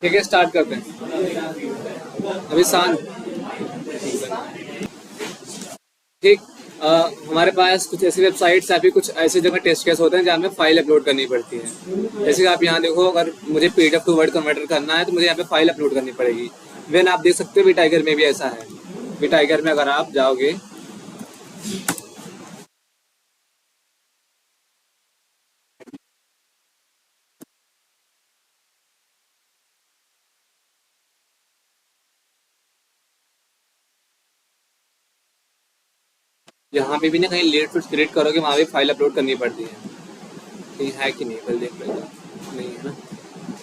ठीक है, स्टार्ट करते हैं। अभी शांत। ठीक। हमारे पास कुछ ऐसी वेबसाइट्स या फिर कुछ ऐसी जगह टेस्ट केस होते हैं जहाँ हमें फाइल अपलोड करनी पड़ती है। जैसे कि आप यहाँ देखो, अगर मुझे पीडीएफ टू वर्ड कन्वर्टर करना है तो मुझे यहाँ पे फाइल अपलोड करनी पड़ेगी। वेन आप देख सकते हो वी टाइगर में भी ऐसा है। वी टाइगर में अगर आप जाओगे, यहाँ पे भी ना कहीं लेट टू क्रिएट करोगे, वहाँ भी फाइल अपलोड करनी पड़ती है। कहीं है कि नहीं, कल देख लेगा। नहीं है ना।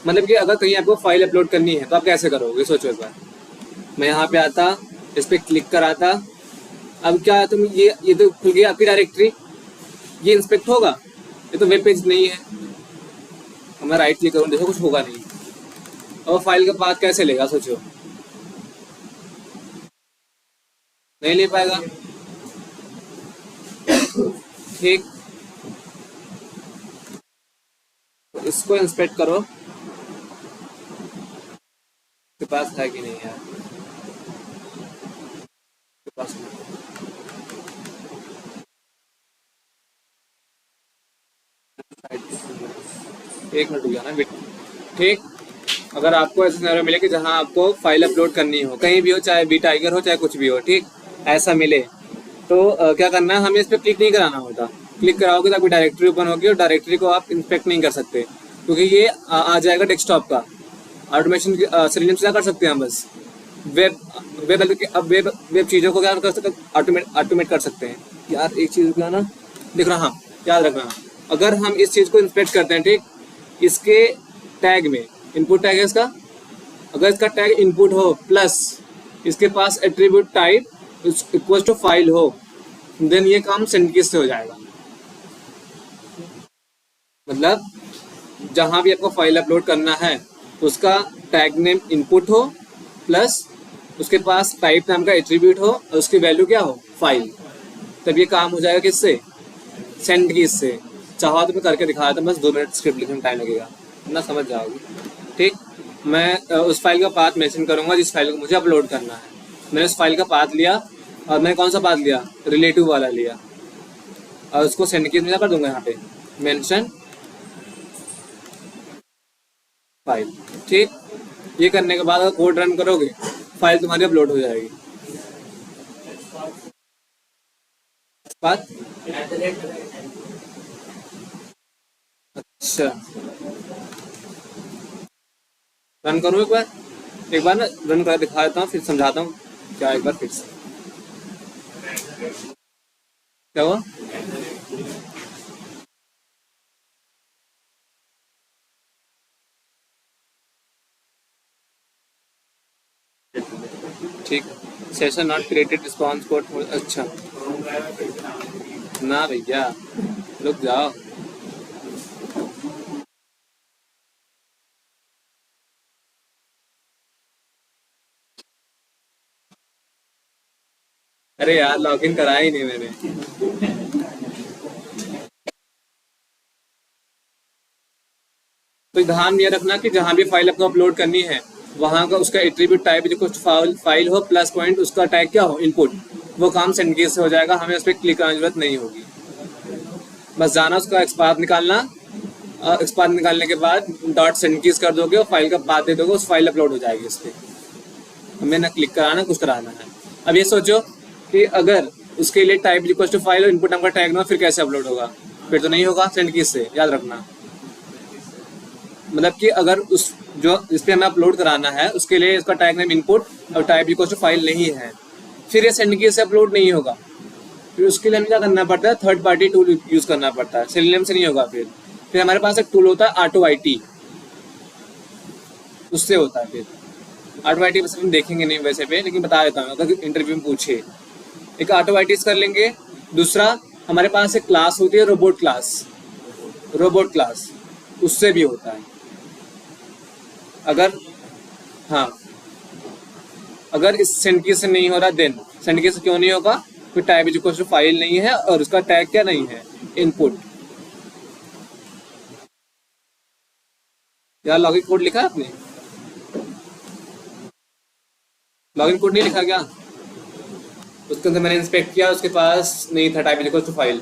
मतलब कि अगर कहीं आपको फाइल अपलोड करनी है तो आप कैसे करोगे, सोचो एक बार। मैं यहाँ पे आता, इस पर क्लिक कराता। अब क्या है, तुम ये तो खुल गई आपकी डायरेक्टरी। ये इंस्पेक्ट होगा? ये तो वेब पेज नहीं है। अब मैं राइट क्लिक करूँ, देखो कुछ होगा नहीं। और फाइल का पाथ कैसे लेगा, सोचो। नहीं ले पाएगा। ठीक। तो इसको इंस्पेक्ट करो, के पास है कि नहीं है। के पास एक मिनट हो गया ना। ठीक। अगर आपको ऐसा सिनेरियो मिले कि जहां आपको फाइल अपलोड करनी हो, कहीं भी हो, चाहे बी टाइगर हो चाहे कुछ भी हो, ठीक, ऐसा मिले तो क्या करना है, हमें इस पर क्लिक नहीं कराना होता। क्लिक कराओगे तो आपकी डायरेक्टरी ओपन होगी और डायरेक्टरी को आप इंस्पेक्ट नहीं कर सकते, क्योंकि ये आ जाएगा डेस्कटॉप का ऑटोमेशन। सिलेंडर से क्या कर सकते हैं हम, बस वेब वेब अब वेब वेब चीज़ों को क्या कर सकते हैं, ऑटोमेट कर सकते हैं। यार एक चीज़ का ना देख रहा, हाँ याद रखना, अगर हम इस चीज़ को इंस्पेक्ट करते हैं, ठीक, इसके टैग में इनपुट टैग है इसका, अगर इसका टैग इनपुट हो प्लस इसके पास attribute type equal to file हो, देन ये काम सेंडकिस से हो जाएगा। मतलब जहां भी आपको फाइल अपलोड करना है उसका टैग नेम इनपुट हो प्लस उसके पास टाइप नाम का एट्रीब्यूट हो और उसकी वैल्यू क्या हो, फाइल, तब ये काम हो जाएगा किससे, सेंड कीज से। चाहो तो मैं करके दिखा देता हूं, बस 2 मिनट स्क्रिप्ट लिखने में टाइम लगेगा, इतना समझ जाओगे। ठीक। मैं उस फाइल का पाथ मेंशन करूंगा जिस फाइल को मुझे अपलोड करना है। मैंने उस फाइल का पाथ लिया और मैंने कौन सा पाथ लिया, रिलेटिव वाला लिया, और उसको सेंड कीज में क्या कर दूंगा, यहाँ पे मेंशन फाइल। ठीक। ये करने के बाद अगर कोड रन करोगे फाइल तुम्हारी अपलोड हो जाएगी। बात अच्छा, रन करूँ एक बार ना रन कर दिखा देता हूँ, फिर समझाता हूँ क्या, एक बार फिर से क्या हुआ। ठीक। Session not created, response code. अच्छा ना भैया, रुक जाओ। अरे यार लॉगिन कराया ही नहीं मैंने। तो ध्यान ये रखना कि जहां भी फाइल आपको अपलोड करनी है वहां का उसका एट्रीब्यूट टाइप जो कुछ फाइल हो प्लस पॉइंट उसका टैग क्या हो, इनपुट, वो काम सेंडकीज से हो जाएगा। हमें उस पर क्लिक करने की जरूरत नहीं होगी। बस जाना, उसका एक्सपाथ निकालना, एक्सपाथ निकालने के बाद डॉट सेंडकीज कर दोगे और फाइल का पाथ दे दोगे, उस फाइल अपलोड हो जाएगी इस पर। हमें ना क्लिक कराना कुछ कराना है। अब ये सोचो कि अगर उसके लिए टाइप इक्वल टू फाइल और इनपुट नाम का टैग ना, फिर कैसे अपलोड होगा, फिर तो नहीं होगा सेंडकीज से, याद रखना। मतलब कि अगर उस जो इस पे हमें अपलोड कराना है उसके लिए इसका टैग नेम इनपुट और टाइप इक्वल टू फाइल नहीं है, फिर ये सेंडकीज से अपलोड नहीं होगा। फिर उसके लिए हमें क्या करना पड़ता है, थर्ड पार्टी टूल यूज करना पड़ता है, सेलेनियम से नहीं होगा। फिर हमारे पास एक टूल होता है ऑटो आईटी, उससे होता है। फिर ऑटो आईटी वैसे हम देखेंगे नहीं वैसे पे, लेकिन बता देता हूँ अगर इंटरव्यू में पूछे। एक ऑटो आईटी कर लेंगे। दूसरा हमारे पास एक क्लास होती है रोबोट क्लास, रोबोट क्लास उससे भी होता है। अगर हाँ, अगर इस सेंडकीज से नहीं हो रहा देन सेंडकीज से क्यों नहीं होगा, फिर type is equal to file नहीं है और उसका टैग क्या नहीं है, इनपुट। यार लॉगिन कोड लिखा है आपने? लॉगिन कोड नहीं लिखा क्या? उसके अंदर मैंने इंस्पेक्ट किया, उसके पास नहीं था type is equal to file,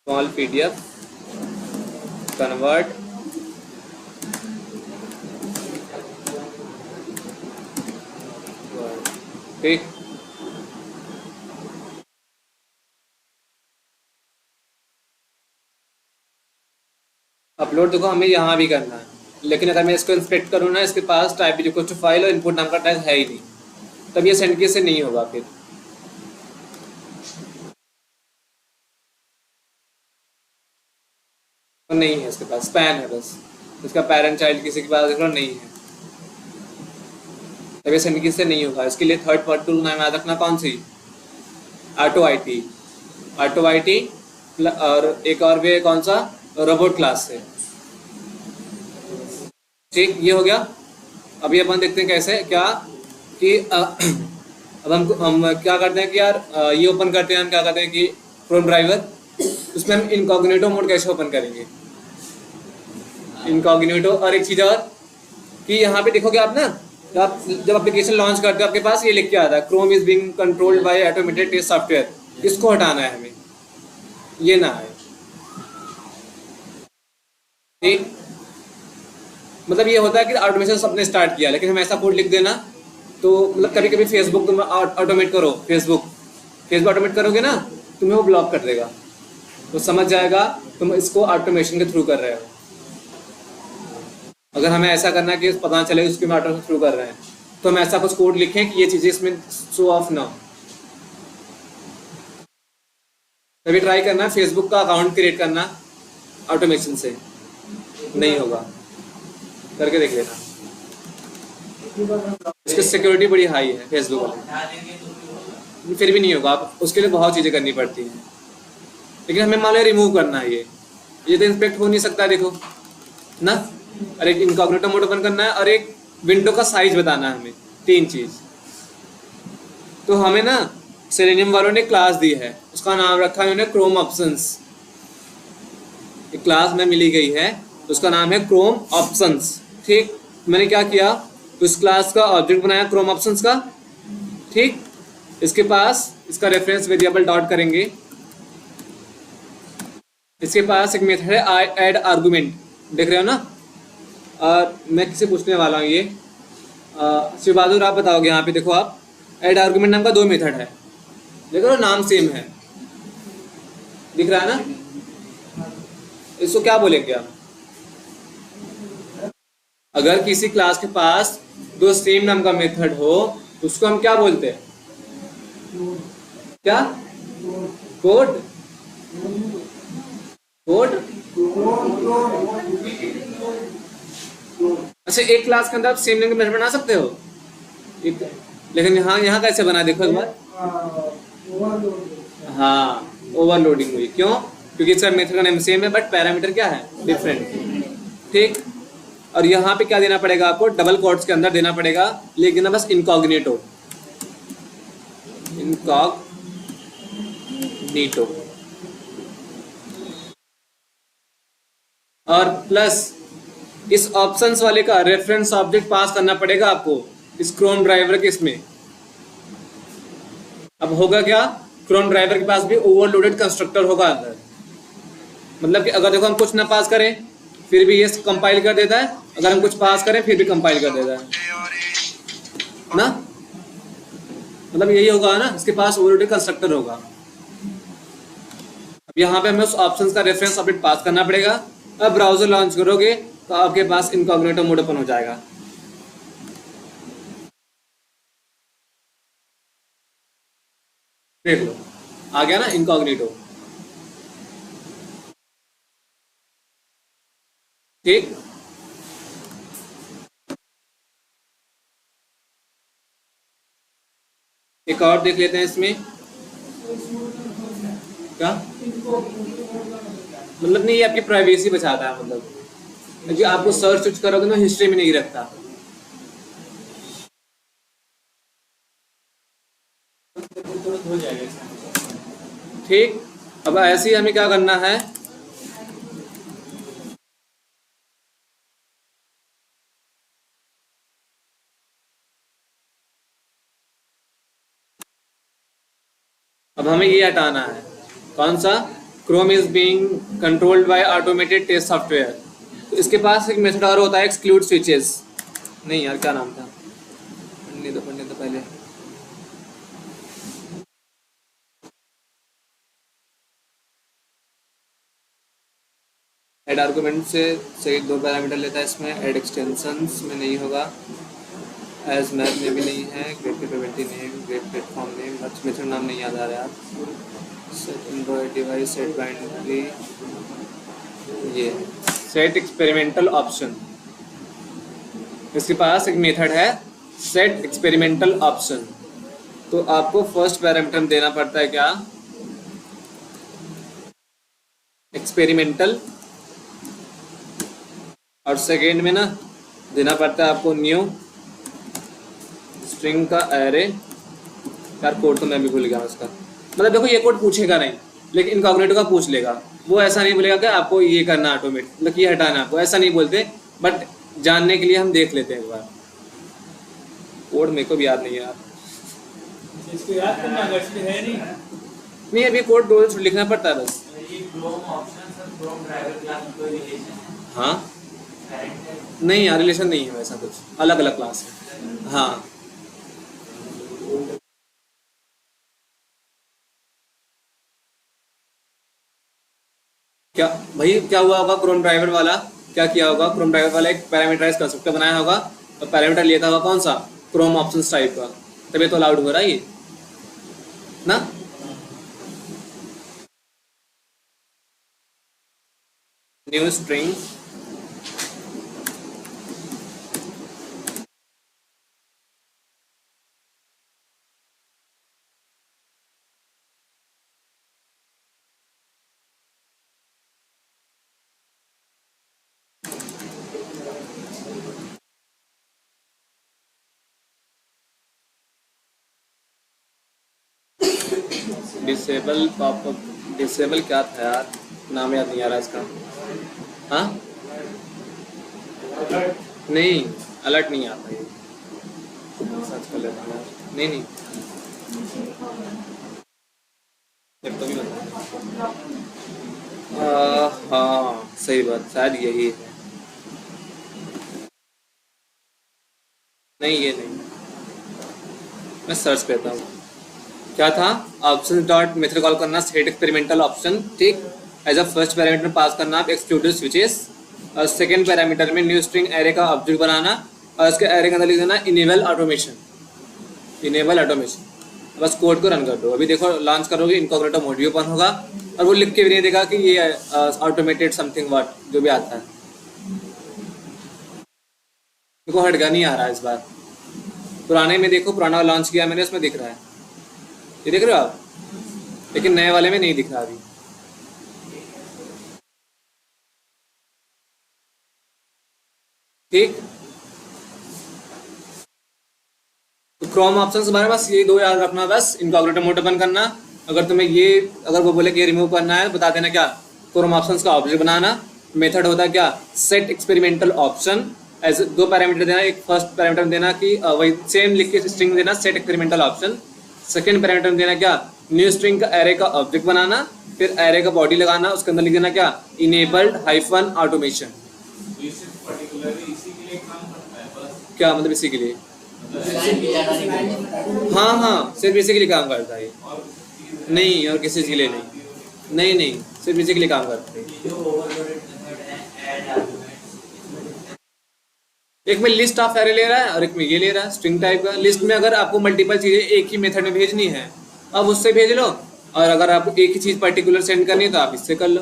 small PDF convert ठीक। अपलोड देखो हमें यहाँ भी करना है, लेकिन अगर मैं इसको इंस्पेक्ट करूँ ना, इसके पास type is equal to file और इनपुट नाम का टैग है ही नहीं, तब ये सेंड केस से नहीं होगा। फिर तो नहीं है इसके पास, स्पैन है बस, इसका पेरेंट चाइल्ड किसी के पास देखो नहीं है, तब ये सेंड केस से नहीं होगा। इसके लिए थर्ड पार्ट टूल नाम याद रखना, कौन सी? ऑटो आई टी और एक और भी कौन सा, रोबोट क्लास से। ठीक, ये हो गया। अभी अपन देखते हैं कैसे क्या कि अब हम क्या करते हैं कि यार ये ओपन करते हैं, हम क्या करते हैं कि क्रोम ड्राइवर, उसमें हम इनकॉग्निटो मोड कैसे ओपन करेंगे, इनकॉग्निटो। और एक चीज़ और कि यहाँ पे देखोगे आप ना, आप जब एप्लीकेशन लॉन्च करते हो आपके पास ये लिख के आता है Chrome is being controlled by automated test software, इसको हटाना है हमें, ये ना है। ठीक, मतलब ये होता है कि ऑटोमेशन सबने स्टार्ट किया, लेकिन हम ऐसा कोड लिख देना तो मतलब कभी कभी फेसबुक तुम ऑटोमेट करो, फेसबुक ऑटोमेट करोगे ना, तुम्हें वो ब्लॉक कर देगा, तो समझ जाएगा तुम इसको ऑटोमेशन के थ्रू कर रहे हो। अगर हमें ऐसा करना है कि पता चले उसके में ऑटोमेशन थ्रू कर रहे हैं, तो हम ऐसा कुछ कोड लिखें कि ये चीज़ें इसमें शो ऑफ ना हो। कभी ट्राई करना फेसबुक का अकाउंट क्रिएट करना ऑटोमेशन से, नहीं होगा, करके देख लेना। इसकी सिक्योरिटी बड़ी हाई है फेसबुक वाली, फिर भी नहीं होगा, आप उसके लिए बहुत चीज़ें करनी पड़ती हैं। लेकिन हमें मान लो रिमूव करना है, ये तो इंस्पेक्ट हो नहीं सकता देखो ना, और एक इनकॉग्निटो मोड ओपन करना है और एक विंडो का साइज बताना है हमें, तीन चीज़। तो हमें ना सेलेनियम वालों ने क्लास दी है, उसका नाम रखा है उन्होंने क्रोम ऑप्शंस। एक क्लास में मिली गई है, उसका नाम है क्रोम ऑप्शंस। ठीक, मैंने क्या किया, उस क्लास का ऑब्जेक्ट बनाया क्रोम ऑप्शंस का। ठीक, इसके पास इसका रेफरेंस वेरिएबल डॉट करेंगे, इसके पास एक मेथड है ऐड आर्गुमेंट, देख रहे हो ना। और मैं किसे पूछने वाला हूँ, ये शिव बहादुर आप बताओगे। यहाँ पे देखो आप, ऐड आर्गुमेंट नाम का दो मेथड है, देखो नाम सेम है, दिख रहा है ना। इसको क्या बोलेंगे आप? अगर किसी क्लास के पास दो सेम नाम का मेथड हो, उसको हम क्या बोलते हैं? क्या? कोड। अच्छा, एक क्लास के अंदर आप सेम नेम का मेथड बना सकते हो, लेकिन यहाँ कैसे बना, देखो एक बार। हाँ, ओवरलोडिंग हुई, क्यों? क्योंकि इसका मेथड का नेम सेम है बट पैरामीटर क्या है, डिफरेंट। ठीक, और यहाँ पे क्या देना पड़ेगा आपको, डबल कोट्स के अंदर देना पड़ेगा, लिख देना बस इनकॉग्निटो, और प्लस इस ऑप्शंस वाले का रेफरेंस ऑब्जेक्ट पास करना पड़ेगा आपको इस क्रोम ड्राइवर के इसमें। अब होगा क्या, क्रोम ड्राइवर के पास भी ओवरलोडेड कंस्ट्रक्टर होगा अंदर, मतलब कि अगर देखो हम कुछ ना पास करें फिर भी ये कंपाइल कर देता है, अगर हम कुछ पास करें फिर भी कंपाइल कर देता है ना, मतलब यही होगा ना, इसके पास ओवरलोडेड कंस्ट्रक्टर होगा। अब यहाँ पे हमें उस ऑप्शंस का रेफरेंस ऑब्जेक्ट पास करना पड़ेगा। अब ब्राउजर लॉन्च करोगे तो आपके पास इनकॉग्निटो मोड ओपन हो जाएगा। देख लो, आ गया ना इनकॉग्निटो। ठीक, एक और देख लेते हैं इसमें क्या, मतलब नहीं, ये आपकी प्राइवेसी बचाता है, मतलब क्योंकि आपको सर्च करोगे ना हिस्ट्री में नहीं रखता। ठीक, अब ऐसे ही हमें क्या करना है, अब हमें ये हटाना है, कौन सा? Chrome is being controlled by automated test software. तो इसके पास एक मेथड और होता है, एक्सक्लूड स्विचेस। नहीं यार, क्या नाम था, पढ़ने दो पहले। ऐड आर्गुमेंट से सही 2 पैरामीटर लेता है इसमें, ऐड एक्सटेंशंस में नहीं होगा, एज मैप में भी नहीं है, grep capability name, grep platform name, method नाम नहीं याद आ रहा है यार, set Android device, set binary, ये सेट एक्सपेरिमेंटल ऑप्शन। इसके पास एक मेथड है सेट एक्सपेरिमेंटल ऑप्शन। तो आपको फर्स्ट पैरामीटर देना पड़ता है क्या? एक्सपेरिमेंटल, और सेकेंड में ना देना पड़ता है आपको न्यू स्ट्रिंग का एरे। यार कोड तो मैं भी भूल गया उसका, मतलब देखो ये कोड पूछेगा नहीं, लेकिन इनकॉग्निटो का पूछ लेगा। वो ऐसा नहीं बोलेगा कि आपको ये करना ऑटोमेट, मतलब ये हटाना, आपको ऐसा नहीं बोलते, बट जानने के लिए हम देख लेते हैं एक बार। कोड मेरे को भी याद नहीं है यार, इसको याद करना है नहीं अभी कोड रोज लिखना पड़ता है बस। हाँ नहीं यार, रिलेशन नहीं है वैसा कुछ, अलग अलग क्लास है। हाँ क्या भाई, क्या हुआ होगा क्रोम ड्राइवर वाला, क्या किया होगा? क्रोम ड्राइवर वाला एक पैरामीटराइज कंस्ट्रक्टर बनाया होगा, और पैरामीटर लिया था कौन सा? क्रोम ऑप्शंस टाइप का, तभी तो अलाउड हो रहा है ये ना। New string, disable popup, disable क्या था यार, नाम याद नहीं आ रहा इसका। हाँ नहीं, अलर्ट नहीं आता ये, सर्च कर लेता हूँ। नहीं नहीं, तो भी बता। हाँ सही बात, शायद यही है। नहीं ये नहीं, मैं सर्च करता हूँ। क्या था? ऑप्शन डॉट मेथड कॉल करना, सेट एक्सपेरिमेंटल ऑप्शन, ठीक। As a first parameter pass करना आप एक्सक्लूडेड स्विचेस, और सेकंड पैरामीटर में न्यू स्ट्रिंग एरे का ऑब्जेक्ट बनाना, और इसके एरे के अंदर लिख देना इनेबल ऑटोमेशन, इनेबल ऑटोमेशन। बस कोड को रन कर दो। अभी देखो लॉन्च करोगे, इनकॉग्निटो मोड भी ओपन होगा, और वो लिख के भी नहीं देगा कि ये ऑटोमेटेड समथिंग व्हाट जो भी आता है। देखो हटगा नहीं आ रहा है इस बार। पुराने में देखो, पुराना लॉन्च किया मैंने, उसमें दिख रहा है, ये देख रहे हो आप, लेकिन नए वाले में नहीं दिख रहा अभी। ठीक, तो क्रोम ऑप्शंस हमारे पास ये दो याद रखना बस। इनकॉग्निटो मोड ओपन करना, अगर तुम्हें ये, अगर वो बोले कि ये रिमूव करना है, बता देना क्या, क्रोम ऑप्शंस का ऑब्जेक्ट बनाना। मेथड होता है क्या, सेट एक्सपेरिमेंटल ऑप्शन। ऐसे 2 पैरामीटर देना, एक फर्स्ट पैरामीटर देना कि वही सेम लिख के स्ट्रिंग देना set experimental option. Second parameter देना क्या, न्यू स्ट्रिंग का एरे का ऑब्जेक्ट बनाना, फिर एरे का बॉडी लगाना, उसके अंदर लिख देना क्या, इनेबल्ड हाइफन ऑटोमेशन। क्या मतलब इसी के लिए? हाँ हाँ, सिर्फ इसी के लिए काम करता है, नहीं और किसी के लिए नहीं, नहीं नहीं, सिर्फ इसी के लिए काम करता है। एक में लिस्ट ऑफ एरे ले रहा है और एक में ये ले रहा है स्ट्रिंग टाइप का। लिस्ट में अगर आपको मल्टीपल चीजें एक ही मेथड में भेजनी है, अब उससे भेज लो, और अगर आपको एक ही चीज पर्टिकुलर सेंड करनी है तो आप इससे कर लो।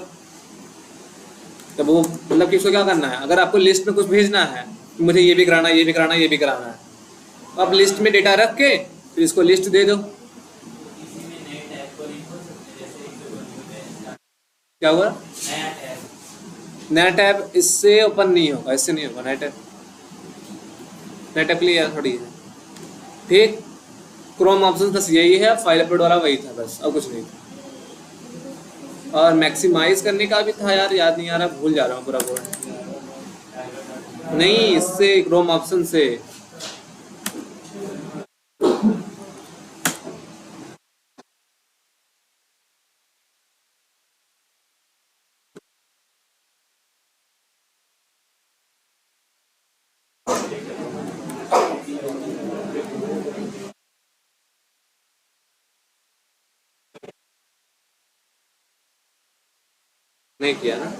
तब वो मतलब कि उसको क्या करना है, अगर आपको लिस्ट में कुछ भेजना है, मुझे ये भी कराना, ये भी कराना, ये भी कराना है, आप लिस्ट में डेटा रख के फिर इसको लिस्ट दे दो। क्या हुआ? नया टैब इससे ओपन नहीं होगा, इससे नहीं होगा नया टैब, नया टैब के लिए थोड़ी है। ठीक, क्रोम ऑप्शन बस यही है, फाइल अपलोड वाला वही था बस, और कुछ नहीं था। और मैक्सिमाइज करने का भी था यार, याद नहीं आ रहा, भूल जा रहा हूँ पूरा कोड। नहीं, इससे क्रोम ऑप्शन से नहीं किया ना।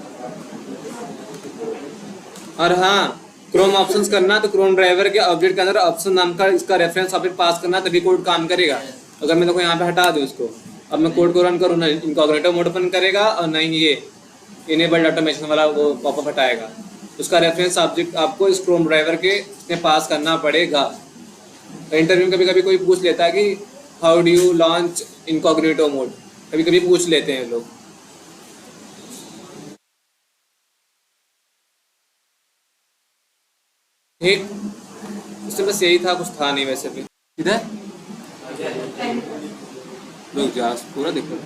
और हाँ, क्रोम ऑप्शंस करना तो क्रोम ड्राइवर के ऑब्जेक्ट के अंदर ऑप्शन नाम का इसका रेफरेंस ऑब्जेक्ट पास करना, तभी कोड काम करेगा। अगर मैं देखो यहाँ पे हटा दूँ इसको, अब मैं कोड को रन करूँ ना, इनकॉग्निटो मोड ओपन करेगा और नहीं ये इनेबल्ड ऑटोमेशन वाला वो पॉपअप हटाएगा। उसका रेफरेंस ऑब्जेक्ट आपको इस क्रोम ड्राइवर के में पास करना पड़ेगा। इंटरव्यू में कभी कभी कोई पूछ लेता है कि how do you launch incognito mode, कभी कभी पूछ लेते हैं लोग। ठीक, इससे बस यही था, कुछ था नहीं वैसे भी। इधर रुक जा, पूरा देखो।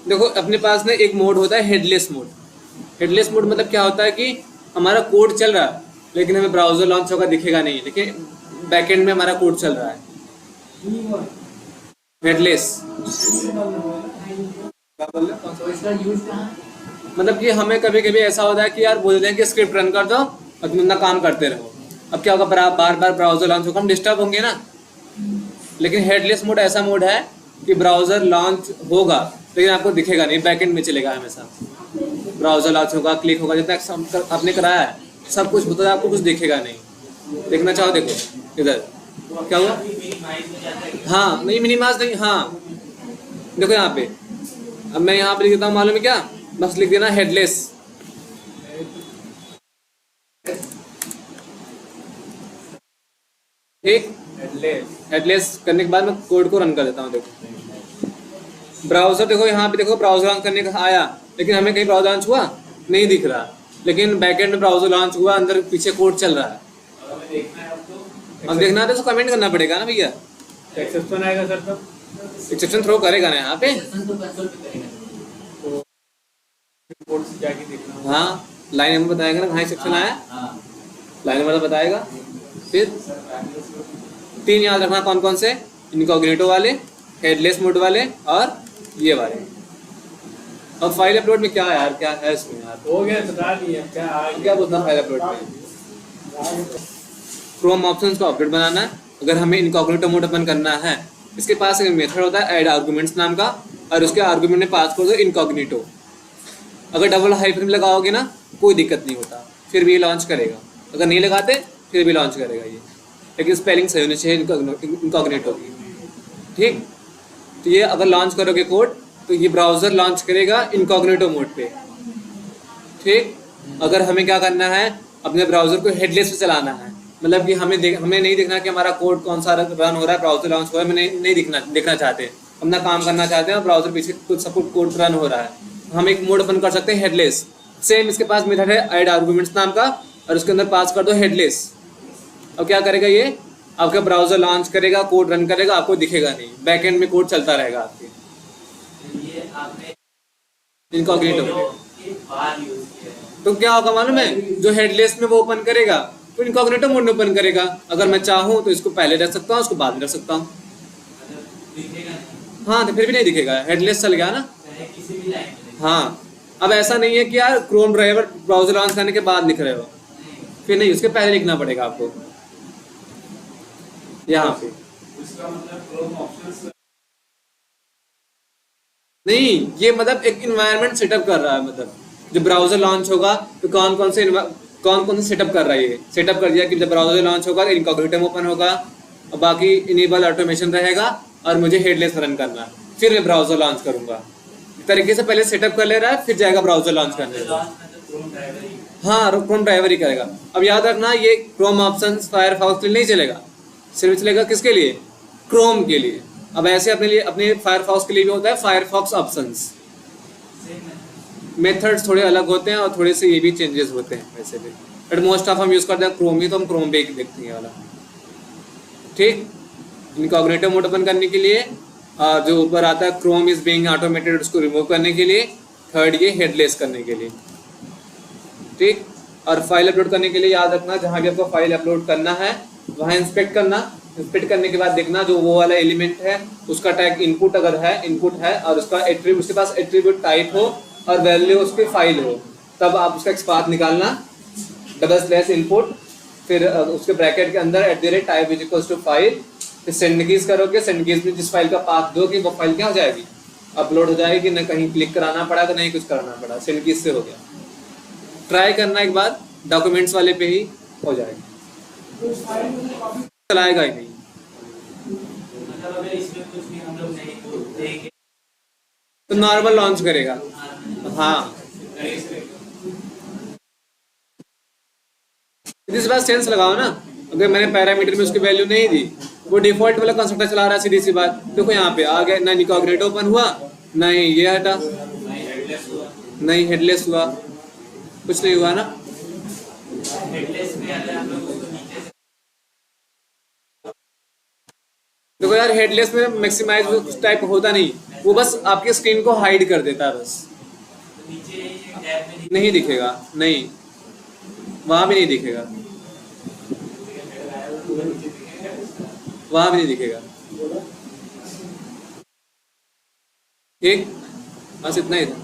देखो अपने पास ना एक मोड होता है हेडलेस मोड। हेडलेस मोड मतलब क्या होता है कि हमारा कोड चल रहा है लेकिन हमें ब्राउजर लॉन्च होगा दिखेगा नहीं, लेकिन बैकएंड में हमारा कोड चल रहा है। हेडलेस मतलब कि हमें कभी कभी ऐसा होता है कि यार बोलते हैं कि स्क्रिप्ट रन कर दो और तुम अपना काम करते रहो। अब क्या होगा, बार बार ब्राउजर लॉन्च होगा, हम डिस्टर्ब होंगे ना। लेकिन हेडलेस मोड ऐसा मोड है कि ब्राउजर लॉन्च होगा लेकिन आपको दिखेगा नहीं, बैकएंड में चलेगा हमेशा। ब्राउजर लॉन्च होगा, क्लिक होगा, जितना आपने कराया है सब कुछ होता है, आपको कुछ दिखेगा नहीं। देखना चाहो देखो इधर क्या हुआ। हाँ नहीं, मिनिमाइज नहीं, हाँ देखो यहाँ पे। अब मैं यहाँ पे लिख देता हूँ, मालूम है क्या, बस लिख देना हेडलेस। ठीक, हेडलेस करने के बाद मैं कोड को रन कर देता हूँ। देखो ब्राउजर, देखो यहाँ पे देखो ब्राउजर लॉन्च करने का आया लेकिन हमें कहीं ब्राउजर लॉन्च हुआ नहीं दिख रहा, लेकिन बैकएंड में ब्राउजर लॉन्च हुआ, अंदर पीछे कोड चल रहा है। अब देखना है तो कमेंट करना पड़ेगा ना भैया। एक्सेप्शन आएगा सर, तब एक्सेप्शन थ्रो करेगा ना यहाँ पे। कोड से जाके देखना। हाँ, लाइन नंबर बताएगा ना कहाँ एक्सेप्शन आया, लाइन नंबर बताएगा। फिर 3 याद रखना कौन कौन से, इनकॉग्निटो वाले, हेडलेस मोड वाले और ये वाले। और फाइल अपलोड में क्या है यार, क्या है इसमें यार, हो गया, बता दिया क्या बोलना फाइल अपलोड में। क्रोम ऑप्शंस का ऑब्जेक्ट बनाना है। अगर हमें इनकॉग्निटो मोड ओपन करना है, इसके पास एक मेथड होता है ऐड आर्गुमेंट्स नाम का, और उसके आर्गुमेंट में पास कर दो इनकॉग्निटो। अगर डबल हाइफन लगाओगे ना कोई दिक्कत नहीं होता, फिर भी ये लॉन्च करेगा। अगर नहीं लगाते फिर भी लॉन्च करेगा ये, लेकिन स्पेलिंग सही होनी चाहिए इनकॉग्निटो की। ठीक, तो ये अगर लॉन्च करोगे कोड तो ये ब्राउजर लॉन्च करेगा इनकॉग्निटो मोड पे। ठीक, अगर हमें क्या करना है, अपने ब्राउजर को हेडलेस पे चलाना है, मतलब कि हमें नहीं देखना कि हमारा कोड कौन सा रन हो रहा है, ब्राउजर लॉन्च हो रहा है, हमें नहीं देखना चाहते, अपना काम करना चाहते हैं और ब्राउजर पीछे कुछ सपोर्ट कोड रन हो रहा है। हम एक मोड ओपन कर सकते हैं हेडलेस। सेम इसके पास मेथड है ऐड आर्गुमेंट्स नाम का, और उसके अंदर पास कर दो हेडलेस। अब क्या करेगा ये, आपका ब्राउजर लॉन्च करेगा, कोड रन करेगा, आपको दिखेगा नहीं, बैकएंड में कोड चलता रहेगा आपके। इनकॉग्निटो तो क्या होगा मालूम है, जो हेडलेस में वो ओपन करेगा तो इनकॉग्निटो मोड में ओपन करेगा। अगर मैं चाहूँ तो इसको पहले रख सकता हूँ, उसको बाद में रख सकता हूँ। हाँ तो फिर भी नहीं दिखेगा, हेडलेस चल गया ना। हाँ, अब ऐसा नहीं है कि यार क्रोम ड्राइवर ब्राउजर लॉन्च करने के बाद लिख रहे हो, फिर नहीं, उसके पहले लिखना पड़ेगा आपको यहाँ पे। नहीं, ये मतलब एक इन्वायरमेंट सेटअप कर रहा है, मतलब जब ब्राउजर लॉन्च होगा तो कौन कौन से सेटअप कर रहा है। ये सेटअप कर दिया कि जब ब्राउजर लॉन्च होगा इनकॉग्निटो ओपन होगा और बाकी इनेबल ऑटोमेशन रहेगा और मुझे हेडलेस रन करना, फिर मैं ब्राउजर लॉन्च करूंगा। इस तरीके से पहले सेटअप कर ले रहा है, फिर जाएगा ब्राउजर लॉन्च करने। हाँ, क्रोम ड्राइवर ही करेगा। अब याद रखना, ये क्रोम ऑप्शंस फायरफॉक्स के लिए नहीं चलेगा, सिर्फ चलेगा किसके लिए, क्रोम के लिए। अब ऐसे अपने लिए, अपने फायरफॉक्स के लिए भी होता है फायरफॉक्स ऑप्शंस। मेथड्स थोड़े अलग होते हैं और थोड़े से ये भी चेंजेस होते हैं वैसे भी, बट मोस्ट ऑफ हम यूज करते हैं क्रोम ही, तो हम क्रोम पे ही देखते हैं वाला। ठीक, इनकॉग्निटो मोड ओपन करने के लिए, और जो ऊपर आता है क्रोम इज बीइंग ऑटोमेटेड, उसको रिमूव करने के लिए। थर्ड ये हेडलेस करने के लिए। ठीक, और फाइल अपलोड करने के लिए याद रखना, जहाँ भी आपको फाइल अपलोड करना है वहाँ इंस्पेक्ट करना। इंस्पेक्ट करने के बाद देखना जो वो वाला एलिमेंट है उसका टैग इनपुट अगर है, इनपुट है, और उसका एट्रीब्यूट, उसके पास एट्रीब्यूट टाइप हो और वैल्यू उसकी फाइल हो, तब आप उसका एक्सपाथ निकालना, $input, फिर उसके ब्रैकेट के अंदर @type = फाइल, फिर सेंड कीज करोगे, सेंड कीज में जिस फाइल का पाथ दोगे वो फाइल क्या हो जाएगी, अपलोड हो जाएगी, ना कहीं क्लिक कराना पड़ा तो नहीं कुछ कराना पड़ा, सेंड कीज से हो गया। ट्राई करना एक बार, डॉक्यूमेंट्स वाले पे ही हो जाएगा, चलाएगा ही नहीं। मतलब अगर इसमें कुछ भी हम लोग नहीं देंगे तो नॉर्मल लॉन्च करेगा। हाँ, इस बात सेंस लगाओ ना, अगर मैंने पैरामीटर में उसकी वैल्यू नहीं दी, वो डिफॉल्ट वाला कंस्ट्रक्टर चला रहा है, सीधी सी बात। देखो यहाँ पे आ गया, ना इनकॉग्रेटो ओपन हुआ, ना ही ये हटा, नहीं हेडलेस हुआ, कुछ नहीं हुआ ना। हेडलेस में अगर हम लोग उसको नीचे से देखो यार, हेडलेस में मैक्सिमाइज कुछ टाइप होता नहीं, वो बस आपकी स्क्रीन को हाइड कर देता है बस, नीचे टैब में नहीं दिखेगा, नहीं वहां भी नहीं दिखेगा, वहां भी नहीं दिखेगा। ठीक, बस इतना ही था।